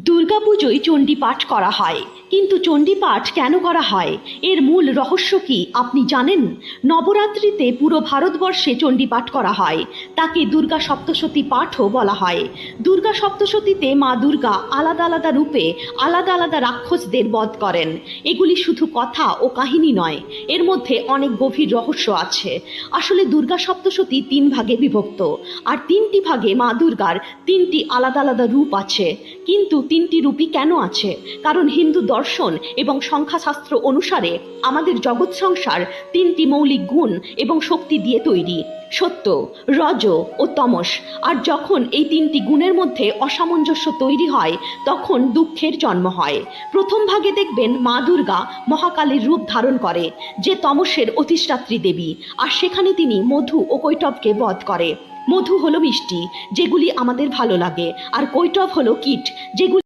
দুর্গাপুজোয় চণ্ডীপাঠ করা হয়, কিন্তু চণ্ডীপাঠ কেন করা হয়, এর মূল রহস্য কি আপনি জানেন? নবরাত্রিতে পুরো ভারতবর্ষে চণ্ডীপাঠ করা হয়। তাকে দুর্গা সপ্তশতী পাঠও বলা হয়। দুর্গা সপ্তশতীতে মা দুর্গা আলাদা আলাদা রূপে আলাদা আলাদা রাক্ষসদের বধ করেন। এগুলি শুধু কথা ও কাহিনী নয়, এর মধ্যে অনেক গভীর রহস্য আছে। আসলে দুর্গা সপ্তশতী 3 ভাগে বিভক্ত, আর 3টি ভাগে মা দুর্গার 3টি আলাদা আলাদা রূপ আছে। কিন্তু 3টি রূপই কেন আছে? কারণ হিন্দু দর্শন এবং সংখ্যাশাস্ত্র অনুসারে আমাদের জগৎ সংসার 3টি মৌলিক গুণ এবং শক্তি দিয়ে তৈরি: সত্য, রজ ও তমস। আর যখন এই 3টি গুণের মধ্যে অসামঞ্জস্য তৈরি হয়, তখন দুঃখের জন্ম হয়। প্রথম ভাগে দেখবেন মা দুর্গা মহাকালীর রূপ ধারণ করে, যে তমসের অধিষ্ঠাত্রী দেবী, আর সেখানে তিনি মধু ও কৈটবকে বধ করে। মধু হলো মিষ্টি, যেগুলি আমাদের ভালো লাগে, আর কৈটব হলো কীট, যেগুলি